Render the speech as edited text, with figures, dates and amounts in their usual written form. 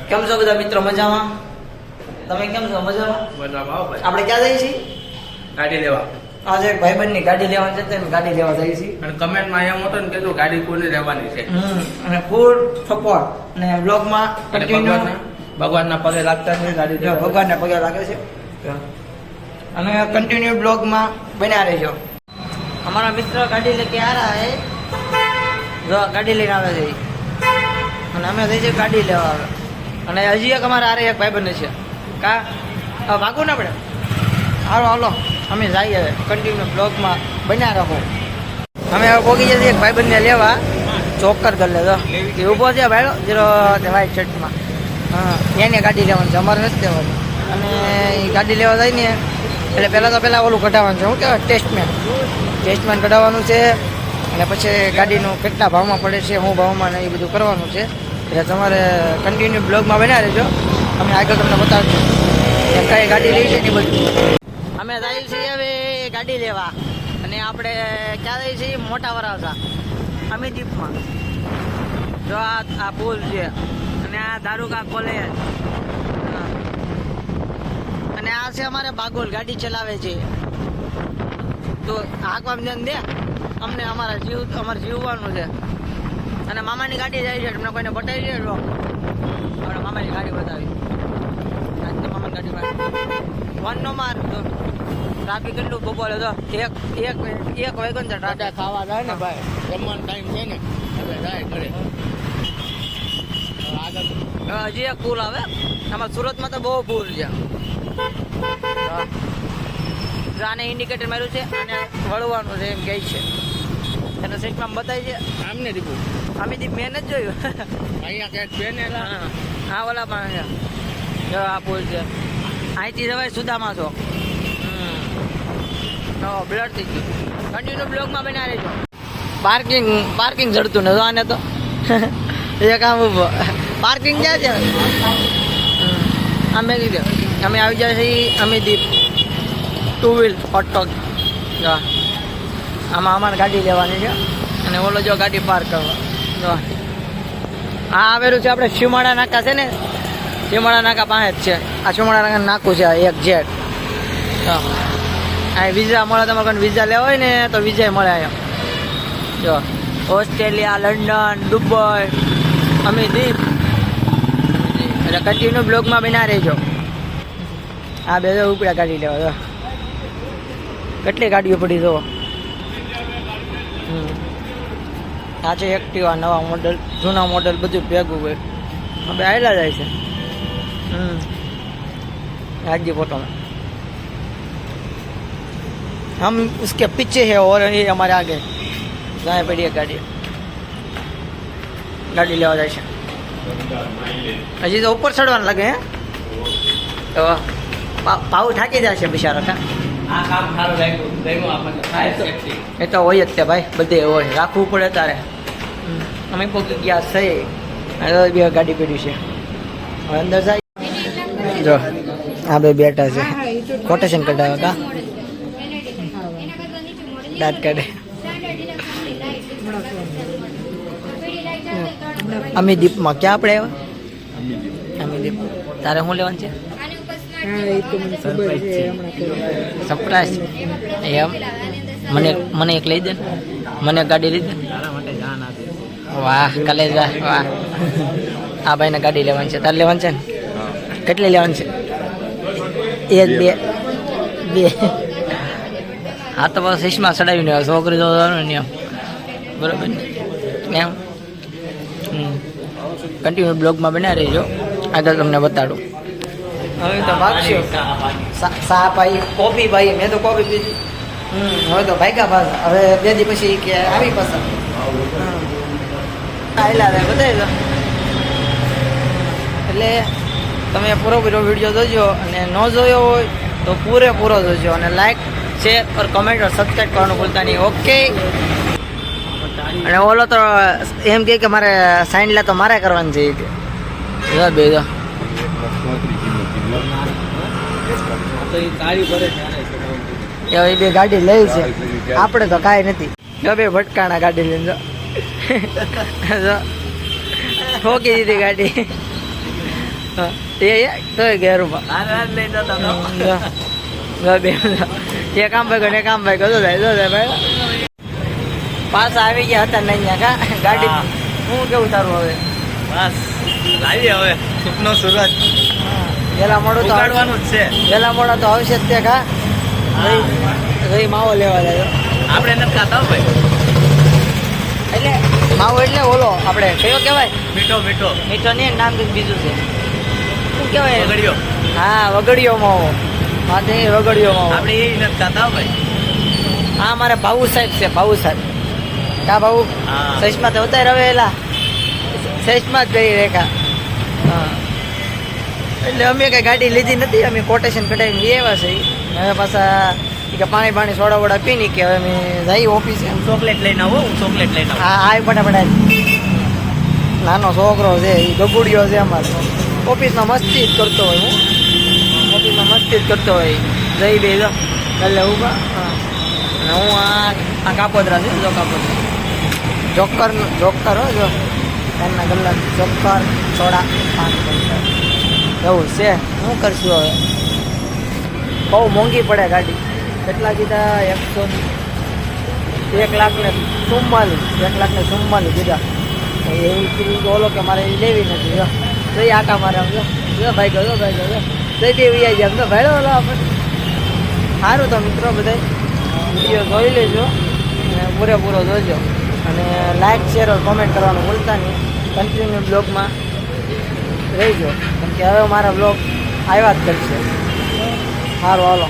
કેમ છો બધા મિત્રો? મજામાં? તમે કેમ છો? મજામાં? ભાઈ આપણે ક્યાં જઈએ છીએ? ગાડી લેવા. આજે એક ભાઈબંધની ગાડી લેવા છે, તેમ ગાડી લેવા જઈએ છીએ. અને કમેન્ટમાં એમ હતો ને કીધું ગાડી કોની લેવાની છે. અને ફૂલ સપોર્ટ અને બ્લોગમાં અને કન્ટિન્યુ ભગવાનના પગે લાગતા છે ગાડી લેવા. ભગવાનના પગે લાગે છે અને કન્ટિન્યુ બ્લોગમાં બન્યા રહેજો. અમારા મિત્ર ગાડી લેકે આ રહા હે, જો ગાડી લઈને આવે છે અને અમે જઈએ છીએ ગાડી લેવા આવે. અને હજી એક અમારા આરે એક ભાઈબંધ છે કા ભાગવું ને આપણે. હાલો હાલો અમે જઈએ હવે કન્ટિન્યુ બ્લોગમાં બન્યા રહો. અમે હવે પહોંચી જઈએ એક ભાઈબંધને લેવા ચોક્કર કરી લેજો. એ ઊભો છે ભાઈ જીરો વ્હાઈટ શર્ટમાં. હા એને ગાડી લેવાની છે, અમારે નથી લેવાની. અને એ ગાડી લેવા જાય ને એટલે પહેલાં ઓલું કઢાવવાનું છે. શું કહેવાય? ટેસ્ટમેન કઢાવવાનું છે. અને પછી ગાડીનું કેટલા ભાવમાં પડે છે, શું ભાવમાં ને એ બધું કરવાનું છે. એટલે તમારે કન્ટિન્યુ બ્લોગમાં બન્યા રહેજો. અમે આગળ તમને બતાવશું કે કઈ ગાડી લઈ છે ને બધું. અમે જઈએ છીએ હવે ગાડી લેવા અને આપણે ક્યાં જઈએ છીએ? મોટા વરાસા અમીદીપમાં. જો આ પુલ છે અને આ દારૂકા કોલેજ અને આ છે અમારે બાગોલ. ગાડી ચલાવે છે તો હાંકવામાં ધ્યાન દે. અમને અમારે જીવવાનું છે. અને મામાની ગાડી જાય છે, તમને કોઈને બતાવી દે. આપણે મામાની ગાડી બતાવી. મામાની ગાડી વન નો માર ટ્રાફિક કેટલું બપોરે તો એક વાગ્યો ને ટ્રાફિક ખાવા જાય ને ભાઈ, જમવાનો ટાઈમ છે ને એટલે જાય ઘરે. હજી એક પુલ આવે. આમાં સુરતમાં તો બહુ પુલ છે. આને ઇન્ડિકેટર માર્યું છે અને વળવાનું છે એમ કહે છે. એને સીટમાં બતાવી છે આમને દીપુ અમીદીપ. મેં નથી જોયું અહીંયા ક્યાંક છે ને. હા ઓલા પણ છે. જો આ પુલ છે. અહીંથી જવાય સુદામાં છો. બ્લડ થઈ ગયું. કન્ટિન્યુ બ્લોગમાં બના રહેજો. પાર્કિંગ જડતું ને આને તો એક આમ ઉભો. પાર્કિંગ ક્યાં છે? અમે કીધું અમે આવી જાય છીએ અમીદીપ ટુ વ્હીલ ઓટો. જો આમાં અમારે ગાડી લેવાની છે અને ઓલો જો ગાડી પાર્ક કરવા. જો આ આવેલું છે આપણે શિમાળા નાકા છે ને, શિમાળા નાકા પાસે જ છે. આ શિમાળા નાકા નાકું છે એક જેટ. આ વિઝા મળે. તમારે કોઈ વિઝા લેવા હોય ને તો વિઝા મળે અહીંયા. જો ઓસ્ટ્રેલિયા, લંડન, દુબઈ, અમીદીપ. એટલે કન્ટિન્યુ બ્લોગમાં બના રહેજો. આ બે ઉપડા ગાડી લેવા. જો કેટલી ગાડીઓ પડી જુઓ. આ છે એક્ટિવા, નવા મોડલ, જૂના મોડલ બધું ભેગું હોય. હવે આવેલા જાય છે. आज फोटो में हम उसके पीछे है और ये हमारे आगे गाय पड़ी है. गाड़ी लेवा जाए છે. હજી તો ઉપર ચડવાનું લાગે હે તો પાવ થાકી જશે બિચારા. આ કામ સારું લાગ્યું આપણને થાય સેફટી. એ તો હોય જ તે ભાઈ, બધે હોય, રાખવું પડે તારે. અમે પહોંચી ગયા છે. બે ગાડી પડી છે. હવે અંદર જાય. જો આ બે બેઠા છે, કોટેશન કઢાવે કા દાંત કાઢે. અમીદીપમાં ક્યાં આપણે આવ્યા? અમીદીપ. તારે શું લેવાનું છે? સરપ્રાઈઝ એમ. મને એક લઈ દે ને. મને ગાડી લઈ દે. વાહ કલેજા વાહ. આ ભાઈને ગાડી લેવાની છે. તારે લેવાની છે ને? કેટલી લેવાની છે? એક બે. હા તો બસ શીશમાં ચડાવીને છોકરી જોવાનું ને એમ. બરોબર ને એમ. કન્ટિન્યુ બ્લોગમાં બન્યા રહેજો. આગળ તમને બતાડું. હવે તો ભાગશું. સા ભાઈ કોફી ભાઈ. મેં તો કોફી પીધી. હવે તો ભાગ્યા ભાગ. હવે બે દી પછી કે આવી પસંદ આયલા રહે બધા. એટલે તમે પૂરો વિડીયો જોજો અને ન જોયો હોય તો પૂરેપૂરો જોજો. અને લાઈક, શેર और કમેન્ટ और સબસ્ક્રાઈબ કરવાનું ભૂલતા નહીં. ઓકે. અને ઓલો તો એમ કે મારે સાઈન લે તો મારે કરવાની છે. બે જો એ બે ગાડી લઈ છે. આપણે તો કાંઈ નથી. બે ભટકાણા ગાડી લઈને ઠોકી દીધી ગાડી. તો ઘેરમાં લઈ જતા એ કામ ભાઈ ને કામ ભાઈ કદો જાય ભાઈ પાછા આવી ગયા હતા ને અહીંયા કા ગાડી હું કેવું તારું હવે બસ લાવી હવે સુખનો સુરત વેલા મોડું તો ઉગાડવાનું જ છે વેલા મોડા તો આવશે જ તે કા રહી માવો લેવા જાય આપણે નથી ખાતા હો ભાઈ એટલે માવો એટલે ઓલો આપણે કયો કહેવાય મીઠો મીઠો મીઠો નહીં નામ કંઈક બીજું છે શું કહેવાય વગડ્યો હા વગડિયો માવો માથે વગડિયો માવો આપણે એ નથી ખાતા હો ભાઈ હા મારે ભાઉ સાહેબ છે ભાઉ સાહેબ કા ભાઉ હા સહીમાં તો ઉતાર રવેલા સહીમાં જ ગઈ રેખા હા એટલે અમે કઈ ગાડી લીધી નથી અમે કોટેશન કઢાવીને એવા છે હવે પાછા કે પાણી સોડા વોડા પી ની કે હવે અમે જઈ ઓફિસે હું ચોકલેટ લઈને આવું હું ચોકલેટ લઈને આવું હા આવી ફટાફટ નાનો છોકરો છે એ ગબુડિયો છે અમારો ઓફિસમાં મસ્તી જ કરતો હોય હું ઓફિસમાં મસ્તી જ કરતો હોય જઈ બે જો એટલે ઉભા હા અને હું આ કાપોદરા છું જો કાપોદરા જોકર હો જો એમના ગલ્લા જોકર સોડા 5 એવું છે શું કરશું હવે બહુ મોંઘી પડે ગાડી કેટલા કીધા 1,44,44 કીધા એવું કીધું ઓલો કે મારે એ લેવી નથી જો જઈ આટા મારે આમ જો ભાઈ ગયો જઈ બે વી આવી જાય ભાઈ ઓલો આપણે સારું તો મિત્રો બધા વિડીયો જોઈ લેજો અને પૂરેપૂરો જોજો અને લાઈક શેર ઓર કોમેન્ટ કરવાનું ભૂલતા નહીં કન્ટિન્યુ બ્લોગમાં રહેજો કેમ કે હવે મારા બ્લોગ આવ્યા જ કરશે સારું હાલો